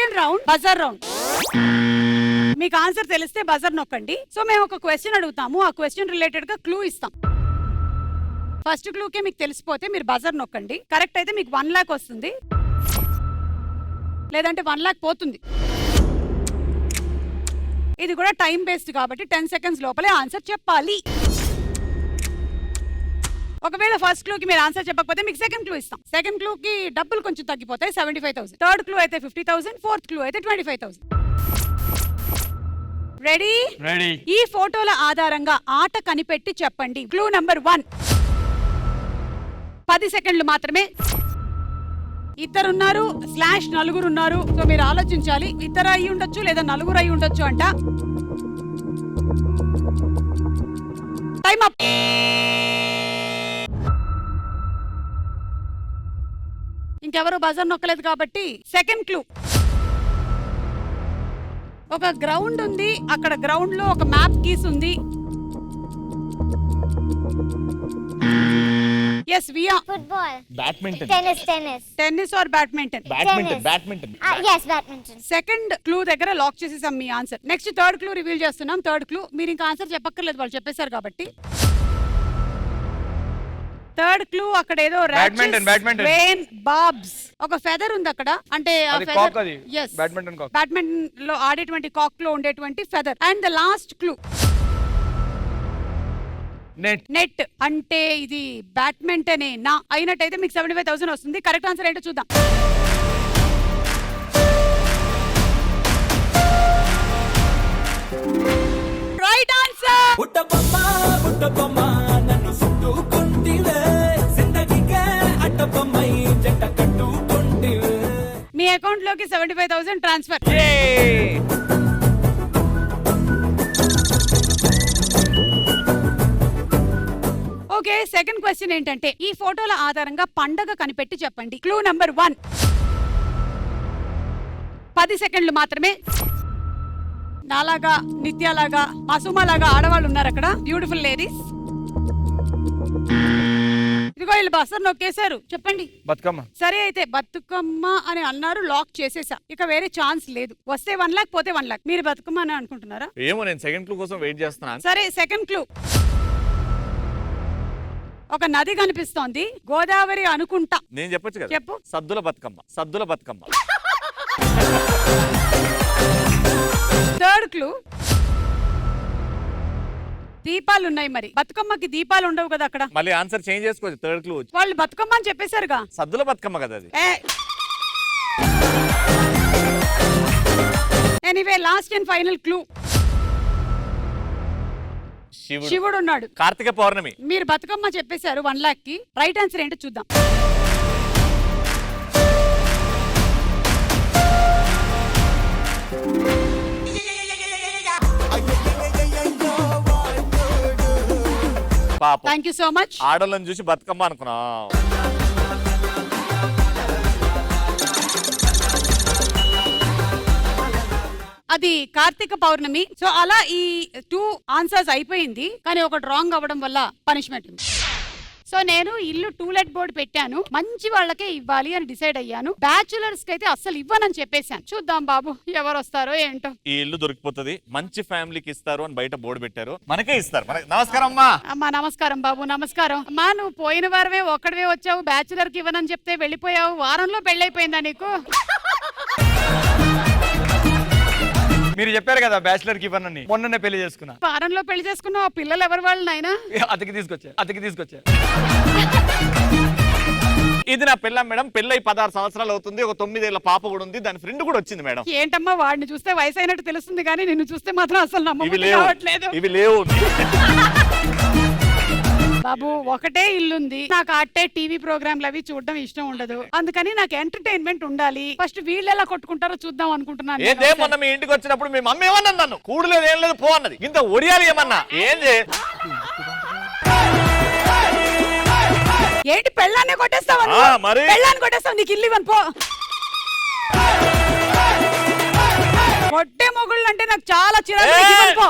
Second round buzzer round. మీకు answer తెలిస్తే buzzer నొక్కండి. సో మేము ఒక క్వశ్చన్ అడుగుతాము, ఆ క్వశ్చన్ రిలేటెడ్ గా క్లూ ఇస్తాం. ఫస్ట్ క్లూకే మీకు తెలిసిపోతే మీరు బజర్ నొక్కండి. కరెక్ట్ అయితే మీకు 1 లాక్ వస్తుంది, లేదంటే 1 లాక్ పోతుంది. ఇది కూడా టైం బేస్డ్ కాబట్టి 10 సెకండ్స్ లోపలే ఆన్సర్ చెప్పాలి. ఒకవేళ ఫస్ట్ క్లూకి మీరు ఆన్సర్ చెప్పకపోతే మీకు సెకండ్ క్లూ ఇస్తాం. సెకండ్ క్లూకి డబ్బులు కొంచెం తగ్గిపోతాయి, 75,000. థర్డ్ క్లూ అయితే 50,000, ఫోర్త్ క్లూ అయితే 25,000. రెడీ? ఈ ఫోటోల ఆధారంగా ఆట కనిపెట్టి చెప్పండి. Clue number 1. 10 సెకండ్లు మాత్రమే. ఇద్దరున్నారు / నలుగురున్నారు. సో మీరు ఆలోచించాలి, ఇద్దరు అయి ఉండొచ్చు లేదా నలుగురు అయి ఉండొచ్చు అంట. Time up. ఇంకెవరు బజర్ నొక్కలేదు కాబట్టి సెకండ్ క్లూ. ఒక గ్రౌండ్ ఉంది, అక్కడ గ్రౌండ్ లో ఒక మ్యాప్ గీస్ ఉంది. Yes, Via. Football. Badminton. Tennis. Tennis or badminton? Badminton. Yes, badminton. Second clue దగ్గర లాక్ చేసేసాం మీ answer. Next third clue reveal చేస్తున్నాం. థర్డ్ క్లూ మీరు ఇంకా ఆన్సర్ చెప్పక్కర్లేదు, వాళ్ళు చెప్పేశారు కాబట్టి. థర్డ్ క్లూ అక్కడ ఏదో రెయిన్ బాబ్స్ ఒక ఫెదర్ ఉంది అక్కడ, అంటే బ్యాడ్మింటన్ లో ఆడేటువంటి కాక్ లో ఉండేటువంటి feather. And the last clue net. అంటే ఇది బ్యాడ్మింటనే నా అయినట్టయితే మీకు 75,000 వస్తుంది. కరెక్ట్ ఆన్సర్ ఏంటో చూద్దాం. Right answer. మీ అకౌంట్ లోకి 75,000 ట్రాన్స్ఫర్. ఓకే, సెకండ్ క్వశ్చన్ ఏంటంటే ఈ ఫోటోల ఆధారంగా పండగ కనిపెట్టి చెప్పండి. Clue number 1. 10 సెకండ్లు మాత్రమే. నాలాగా, నిత్యాలాగా, మాసుమాలాగా ఆడవాళ్ళు ఉన్నారు అక్కడ, బ్యూటిఫుల్ లేడీస్. ఇదిగో వీళ్ళు బస్సర్ నొక్కేశారు. చెప్పండి. బతుకమ్మ. సరే అయితే బతుకమ్మ అని అన్నారు, లాక్ చేసేసా. ఇక వేరే ఛాన్స్ లేదు. వస్తే 1 లాక్, పోతే 1 లాక్. మీరు బతుకమ్మ అని అనుకుంటున్నారా? ఏమో, నేను సెకండ్ క్లూ కోసం వెయిట్ చేస్తున్నాను. సరే, సెకండ్ క్లూ. ఒక నది కనిపిస్తోంది, గోదావరి అనుకుంటా. నేను చెప్పొచ్చు కదా. చెప్పు. సద్దుల బతుకమ్మ. Third clue. దీపాలు ఉన్నాయి, మరి బతుకమ్మకి దీపాలు ఉండవు కదా అక్కడ. మళ్ళీ ఆన్సర్ చేంజ్ చేసుకోవచ్చు. థర్డ్ క్లూ వాళ్ళు బతుకమ్మ అని చెప్పేశారుగా. సద్దుల బతుకమ్మ కదా అది. Anyway, last and final clue. శివుడు ఉన్నాడు. కార్తీక పౌర్ణమి. మీరు బతుకమ్మ చెప్పేశారు 1 లాక్ కి. రైట్ ఆన్సర్ ఏంటో చూద్దాం. పాపం. Thank you so much. ఆడలను చూసి బతుకమ్మ అనుకున్నా. అది కార్తీక పౌర్ణమి. సో అలా ఈ 2 ఆన్సర్స్ అయిపోయింది, కానీ ఒకటి రాంగ్ అవ్వడం వల్ల పనిష్మెంట్ ఉంది. సో నేను ఇల్లు టూలెట్ బోర్డు పెట్టాను, మంచి వాళ్ళకే ఇవ్వాలి అని డిసైడ్ అయ్యాను. బ్యాచులర్స్ కి అయితే అస్సలు ఇవ్వనని చెప్పేశాను. చూద్దాం బాబు ఎవరు వస్తారో ఏంటో. ఈ ఇల్లు దొరికిపోతుంది, మంచి ఫ్యామిలీకి ఇస్తారు అని బయట బోర్డు పెట్టారు, మనకే ఇస్తారు. నమస్కారం అమ్మా. అమ్మా నమస్కారం బాబు. నమస్కారం అమ్మా. నువ్వు పోయిన వారమే ఒక్కడివే వచ్చావు, బ్యాచులర్ కి ఇవ్వనని చెప్తే వెళ్ళిపోయావు. వారంలో పెళ్ళైపోయిందా నీకు? మీరు చెప్పారు కదా బ్యాచిలర్ కి ఇవ్వనని, మొన్ననే పెళ్లి చేసుకున్నా. వారంలో పెళ్లి చేసుకున్నావు. ఆ పిల్లలు ఎవరు వాళ్ళు నాయనా? అతికి తీసుకొచ్చా. ఇది నా పిల్ల మేడం. పెళ్ళై 16 సంవత్సరాలు అవుతుంది. ఒక 9 ఏళ్ల పాప కూడా ఉంది. దాని ఫ్రెండ్ కూడా వచ్చింది మేడం. ఏంటమ్మా, వాడిని చూస్తే వయసు అయినట్టు తెలుస్తుంది, కానీ నిన్ను చూస్తే మాత్రం అసలు నమ్మబుద్ధి కావట్లేదు. ఇవి లేవు బాబు. ఒకటే ఇల్లుంది నాకు, అట్టే టీవీ ప్రోగ్రాంలు అవి చూడడం ఇష్టం ఉండదు, అందుకని నాకు ఎంటర్టైన్మెంట్ ఉండాలి. ఫస్ట్ వీళ్ళు ఎలా కొట్టుకుంటారో చూద్దాం అనుకుంటున్నాను. ఏదే మొన్న మీ ఇంటికి వచ్చినప్పుడు మీ మమ్మీ ఏమన్నా నన్ను కూడలేదు, ఏం లేదు, పో అన్నది. ఇంత ఒడియాలి ఏమన్నా ఏంది? ఏంటి పెళ్ళాన్ని కొట్టేస్తావు? మరి పెళ్ళాన్ని కొట్టేస్తావు, నీకు ఇల్లు ఇవ్వను పో. కొట్టే మొగుళ్ళు అంటే నాకు చాలా చిరాకు.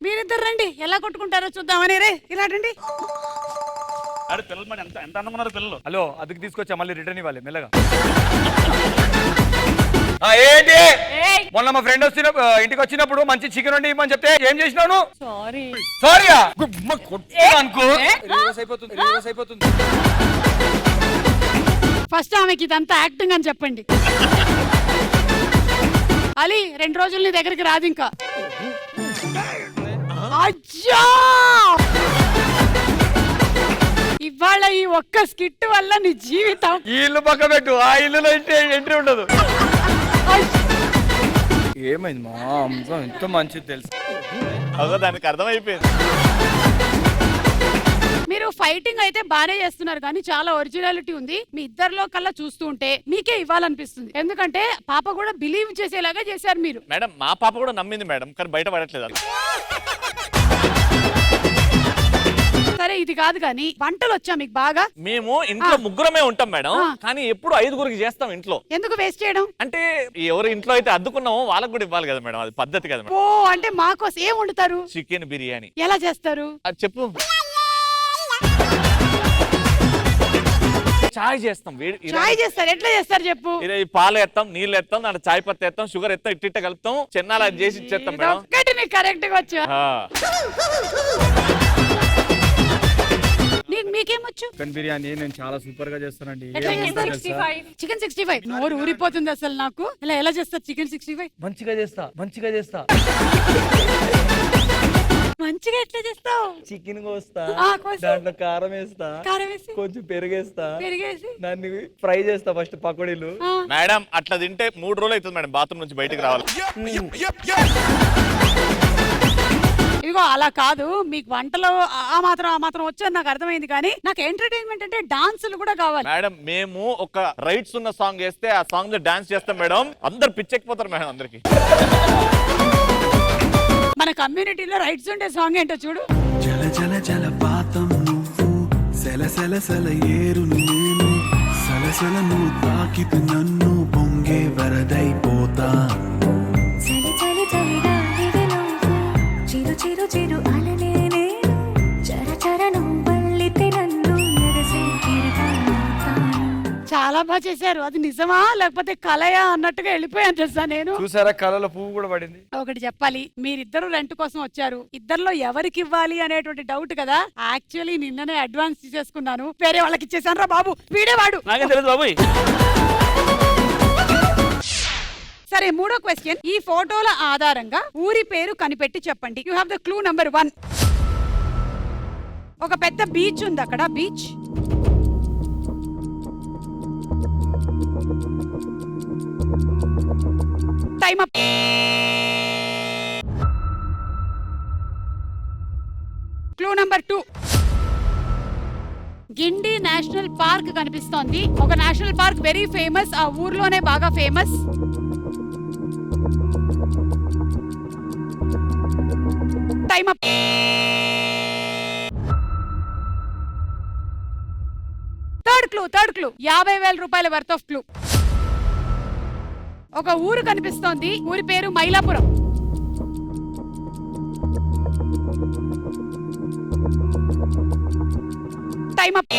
మీరిద్దరు రండి, ఎలా కొట్టుకుంటారో చూద్దామని. రే ఇలా రండి. అరే పిల్లలు మరి ఎంత ఎంత అందంగా ఉన్నారు పిల్లలు. హలో అదుకు తీసుకొచ్చా మళ్ళీ రిటర్న్ ఇవ్వాలి మెల్లగా. ఏంటి మొన్న మా ఫ్రెండ్ ఇంటికి వచ్చినప్పుడు మంచి చికెన్ వండి ఇవ్వమని చెప్తే ఏం చేసినావు? సారీయా అనుకో. రివర్స్ అయిపోతుంది. ఫస్ట్ ఆమెకి ఇదంతా యాక్టింగ్ అని చెప్పండి. అలీ 2 రోజులు నీ దగ్గరికి రాదు ఇంకా. అజ్జా ఇవాళ ఈ ఒక్క స్కిట్ వల్ల నీ జీవితం. ఈ ఇల్లు పక్క పెట్టు, ఆ ఇల్లులో ఎంట్రీ ఉండదు. ఏమైంది మా అమ్మ ఎంత మంచిది తెలుసు. దానికి అర్థమైపోయింది. మీరు ఫైటింగ్ అయితే బానే చేస్తున్నారు కానీ చాలా ఒరిజినాలిటీ ఉంది మీ ఇద్దరిలో కల్లా. చూస్తూ ఉంటే మీకే ఇవ్వాలనిపిస్తుంది. ఎందుకంటే పాప కూడా బిలీవ్ చేసేలాగా చేశారు మీరు. మేడం మా పాప కూడా నమ్మింది మేడం, కానీ బయట పడట్లేదు అది. సరే ఇది కాదు కానీ వంటలు వచ్చా మీకు బాగా? మేము ఇంట్లో ముగ్గురమే ఉంటాం మేడం, కానీ ఎప్పుడు 5గురికి చేస్తాం ఇంట్లో. ఎందుకు వేస్ట్ చేయడం? అంటే ఎవరు ఇంట్లో అయితే అద్దుకున్నామో వాళ్ళకి కూడా ఇవ్వాలి కదా మేడం, అది పద్ధతి కదా మేడం. ఓ అంటే మాకోసం ఏం వండుతారు? చికెన్ బిర్యానీ. ఎలా చేస్తారు అది చెప్పు. చాయ్ చేస్తాం. చాయ్ చేస్తారు, ఎట్లా చేస్తారు చెప్పు. పాలు ఎత్తాం, నీళ్ళు ఎత్తాం, దాంట్లో చాయ్ పత్తి ఎత్తాం, షుగర్ ఎత్తాం, ఇట్టిట్ట కలుపుతాం, చెన్నాలు అది చేసి ఇచ్చేస్తాం మేడం. ఒక్కటి నీకు కరెక్ట్ గా వచ్చా? మీకేమొచ్చు? చికెన్ బిర్యానీ నేను చాలా సూపర్ గా చేస్తానండి. చికెన్ 65 నోరు ఊరిపోతుంది అసలు నాకు. ఎలా చేస్తారు చికెన్ 65? మంచిగా చేస్తా. మంచిగా ఎట్లా చేస్తావు? చికెన్ కోస్తా, కోస్తా. దాంట్లో కారం వేస్తా, కొంచెం పెరిగేస్తా, దాన్ని ఫ్రై చేస్తా ఫస్ట్ పకోడీలు. మేడం అట్లా తింటే 3 రోజులు అవుతుంది మేడం బాత్రూమ్ నుంచి బయటకు రావాలి. ఇదిగో అలా కాదు, మీకు వంటలో ఆ మాత్రం వచ్చని నాకు అర్థమైంది, కానీ నాకు ఎంటర్టైన్మెంట్ అంటే డాన్సులు కూడా కావాలి. మేడం మేము ఒక రైట్స్ ఉన్న సాంగ్ వేస్తే ఆ సాంగ్ లో డాన్స్ చేస్తాం మేడం, అందరు పిచ్చెక్కిపోతారు మేడం అందరికి. మన కమ్యూనిటీలో రైట్స్ ఉండే సాంగ్ ఏంటో చూడు. జల జల జలపాతం నువ్వు, సెల సెల సెల ఏరు నేను, సలసల నువ్వు తాకితే నన్ను పొంగే వరదైపోతా. చలి చలి చలిగాలివి నువ్వు, చిరు చిరు చిరు అలనే నేను, చర చర నువ్వల్లితే నన్ను ఎగసే తిరగలుగుతాను. చాలా బాగా చేశారు. అది నిజమా లేకపోతే కలయా అన్నట్టుగా వెళ్ళిపోయాను తెలుసా నేను. చూసారా కళలో పువ్వు కూడా పడింది. ఒకటి చెప్పాలి, మీరిద్దరు రెంట్ కోసం వచ్చారు, ఇద్దరిలో ఎవరికి ఇవ్వాలి అనేటువంటి డౌట్ కదా. యాక్చువల్లీ నిన్ననే అడ్వాన్స్ తీసేసుకున్నాను, వేరే వాళ్ళకి ఇచ్చేసాను రా బాబు, వీడేవాడు. నాకే తెలియదు బాబు. సరే 3వ క్వశ్చన్. ఈ ఫోటోల ఆధారంగా ఊరి పేరు కనిపెట్టి చెప్పండి. You have the clue number 1. ఒక పెద్ద బీచ్ ఉంది అక్కడ. Beach time up. Clue number 2. Guindy national park కనిపిస్తోంది. ఒక నేషనల్ పార్క్ వెరీ ఫేమస్, ఆ ఊర్లోనే బాగా famous. Time up. Third clue 50,000 రూపాయల వర్త్ ఆఫ్ క్లూ. ఒక ఊరు కనిపిస్తోంది, ఊరి పేరు మైలాపురం. Time up.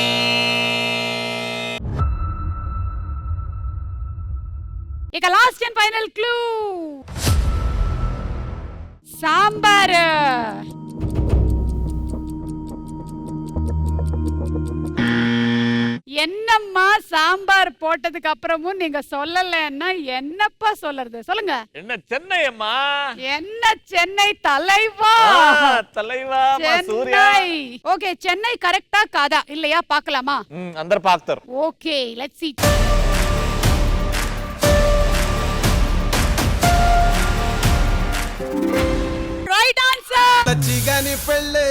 ఇక last and final clue sambar. என்னம்மா சாம்பார் போட்டதுக்கு அப்புறமும் நீங்க சொல்லலன்னா என்னப்பா சொல்லறது சொல்லுங்க. என்ன சென்னை அம்மா? என்ன சென்னை தலைவா? தலைவா சூர்யா. ஓகே சென்னை கரெக்ட்டா காதா இல்லையா பார்க்கலாமா? అందరూ పాకుతారు. Okay let's see. Right answer. లచ్చిగాని పెళ్ళే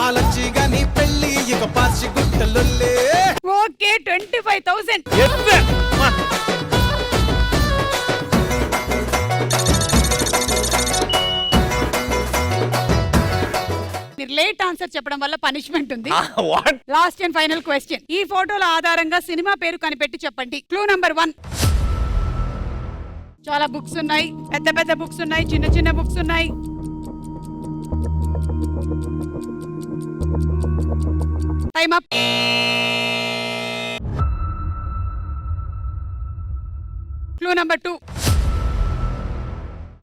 ఆలచ్చిగాని పెళ్ళి ఇక పాచి గుట్టలొల్లే. ఓకే 25,000. మీరు లేట్ ఆన్సర్ చెప్పడం వల్ల పనిష్మెంట్ ఉంది. Last and final question. ఈ ఫోటోల ఆధారంగా సినిమా పేరు కనిపెట్టి చెప్పండి. Clue number 1. చాలా బుక్స్ ఉన్నాయి, పెద్ద పెద్ద బుక్స్ ఉన్నాయి, చిన్న చిన్న బుక్స్ ఉన్నాయి. Time up. Clue number 2.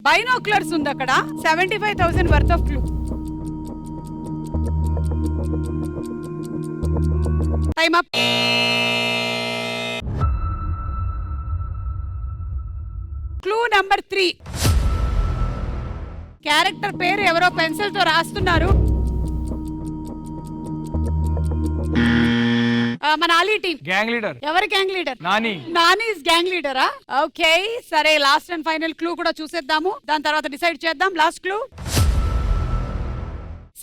Binoculars ఉంది అక్కడ. 75,000 worth of clue. Time up. Clue number 3. Character పేరు ఎవరో పెన్సిల్ తో రాస్తున్నారు. మన ఆలీ టీమ్ గ్యాంగ్ లీడర్. ఎవరి గ్యాంగ్ లీడర్? నాని గ్యాంగ్ లీడరా? ఓకే సరే, లాస్ట్ అండ్ ఫైనల్ క్లూ కూడా చూసేద్దాము, దాని తర్వాత డిసైడ్ చేద్దాం. లాస్ట్ క్లూ,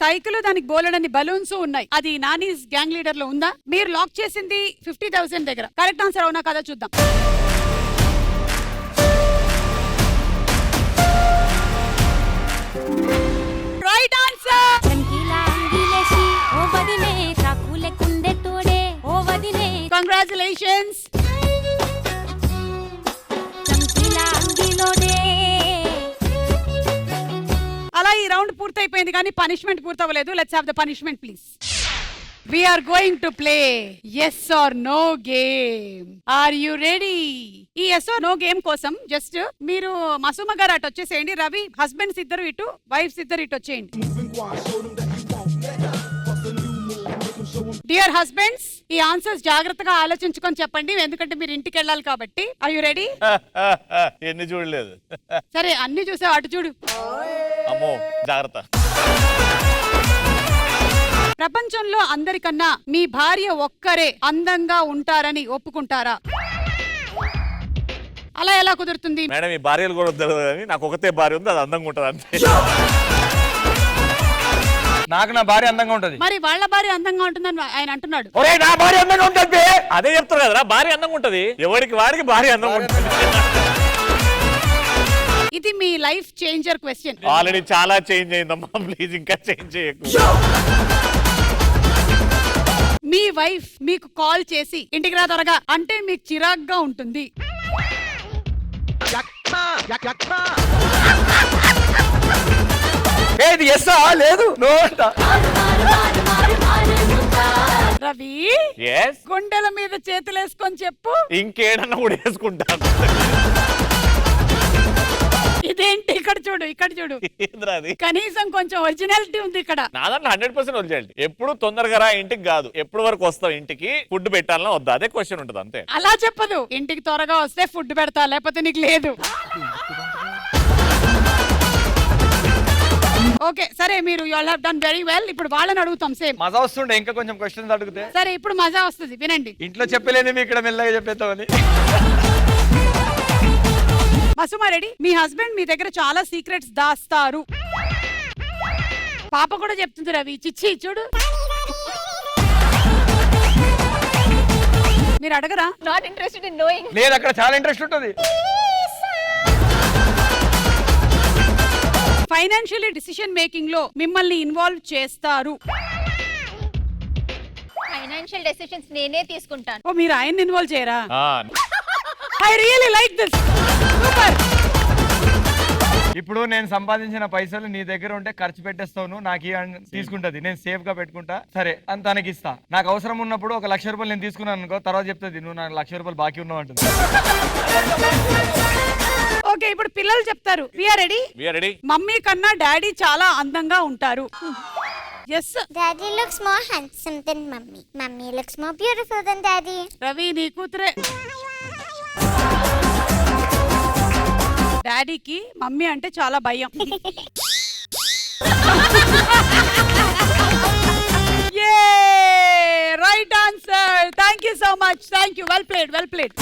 సైకిల్, దానికి బోలెడన్ని బలూన్స్ ఉన్నాయి. అది నాని గ్యాంగ్ లీడర్ లో ఉందా? మీరు లాక్ చేసింది 50,000 దగ్గర. కరెక్ట్ ఆన్సర్ అవునా కదా చూద్దాం. Right answer. చంకీలా అంగిలేసి ఓ వదిలే చాకులే కుండే తోడే ఓ వదిలే కంగ్రాచులేషన్స్. చంకీలా అంగిలోడే. అలా ఈ రౌండ్ పూర్తయిపోయింది కానీ పనిష్మెంట్ పూర్తవ్వలేదు. Let's have the punishment please. We are going to play yes or no game. Are you ready? ఈ yes or no game కోసం జస్ట్ మీరు మసుమ గారు అటు వచ్చేసేయండి. రవి, హస్బెండ్స్ ఇద్దరు ఇటు, వైఫ్స్ ఇద్దరు ఇటు వచ్చేయండి. డియర్ హస్బెండ్స్, ఈ ఆన్సర్స్ జాగ్రత్తగా ఆలోచించుకొని చెప్పండి, ఎందుకంటే మీరు ఇంటికి వెళ్ళాలి కాబట్టి. Are you ready? ఎన్ని చూడలేదు. సరే, అన్ని చూసావు, అటు చూడు. అమ్మో జాగ్రత్త. ప్రపంచంలో అందరికన్నా మీ భార్య ఒక్కరే అందంగా ఉంటారని ఒప్పుకుంటారా? అలా ఎలా కుదురుతుంది? మేడం, ఈ భార్యలు కూడా వద్దు కానీ నాకు ఒకతే భార్య ఉంది, అది అందంగా ఉంటుంది అంతే. నాకు నా భార్య అందంగా ఉంటది. మరి వాళ్ళ భార్య అందంగా ఉంటుందని ఆయన అంటున్నాడు. ఒరేయ్, నా భార్య అందంగా ఉంటది. అదే చెప్తారు కదరా, భార్య అందంగా ఉంటది. ఎవరికి వాడికి భార్య అందంగా ఉంటుంది. ఇది మీ లైఫ్ చేంజర్ క్వశ్చన్. ఆల్రెడీ చాలా చేంజ్ అయిందమ్మా, ప్లీజ్ ఇంకా చేంజ్ చేయకు. మీ వైఫ్ మీకు కాల్ చేసి ఇంటికి రా త్వరగా అంటే మీకు చిరాగ్గా ఉంటుంది. ఏది ఎస్సా లేదు నో అంట. రవి, ఎస్, గుండెల మీద చేతులేసుకొని చెప్పు. ఇంకేడన్నా కూడా వేసుకుంటాను. ఇదేంటి? ఇక్కడ చూడు, ఇక్కడ చూడు. ఏంద్రా అది? కనీసం కొంచెం ఒరిజినాలిటీ ఉంది ఇక్కడ. నా దాంట్లో 100% ఒరిజినాలిటీ. ఎప్పుడు తొందరగా రా ఇంటికి కాదు, ఎప్పుడు వరకు వస్తావు ఇంటికి, ఫుడ్ పెట్టాలన్నా వద్దా, అదే క్వశ్చన్ ఉంటుంది అంతే. అలా చెప్పదు. ఇంటికి త్వరగా వస్తే ఫుడ్ పెడతా, లేకపోతే నీకు లేదు. ఓకే సరే, మీరు you all have done very well. ఇప్పుడు వాళ్ళని అడుగుతాం సేమ్. మజా వస్తుండే ఇంకా కొంచెం క్వశ్చన్స్ అడిగితే. సరే, ఇప్పుడు మజా వస్తుంది, వినండి. ఇంట్లో చెప్పలేని ఇక్కడ మెల్లగా చెప్పేస్తామని. మసుమా రెడ్డి, మీ హస్బెండ్ మీ దగ్గర చాలా సీక్రెట్స్ దాస్తారు. పాప కూడా చెప్తుంది రవి. చిచ్చి చూడు. మీరు అడగరా? Not interested in knowing. లేదు, అక్కడ చాలా ఇంట్రెస్ట్ ఉంటుంది. ఫైనాన్షియల్లీ డిసిషన్ మేకింగ్ లో మిమ్మల్ని ఇన్వాల్వ్ చేస్తారు. ఫైనాన్షియల్ డెసిషన్స్ నేనే తీసుకుంటాను. ఓ, మీరు ఆయన్ని ఇన్వాల్వ్ చేయరా? ఆ, I really like this. Super. ఇప్పుడు నేను సంపాదించిన పైసలు నీ దగ్గర ఉంటే ఖర్చు పెట్టేస్తావు, నాకు తీసుకుంటది, నేను సేఫ్ గా పెట్టుకుంటా. సరే అని తనకి ఇస్తా. నాకు అవసరం ఉన్నప్పుడు 1,00,000 రూపాయలు నేను తీసుకున్నాను అనుకో, తర్వాత చెప్తుంది నువ్వు నాకు 1,00,000 రూపాయలు బాకీ ఉన్నావు అంటుంది. ఓకే, ఇప్పుడు పిల్లలు చెప్తారు. We are ready. మమ్మీ కన్నా డాడీ చాలా అందంగా ఉంటారు. Yes. Daddy looks more handsome than Mummy. Mummy looks more beautiful than Daddy. Ravi, నీ కూతురే. డాడీకి మమ్మీ అంటే చాలా భయం. Right answer. Thank you so much. Thank you. Well played.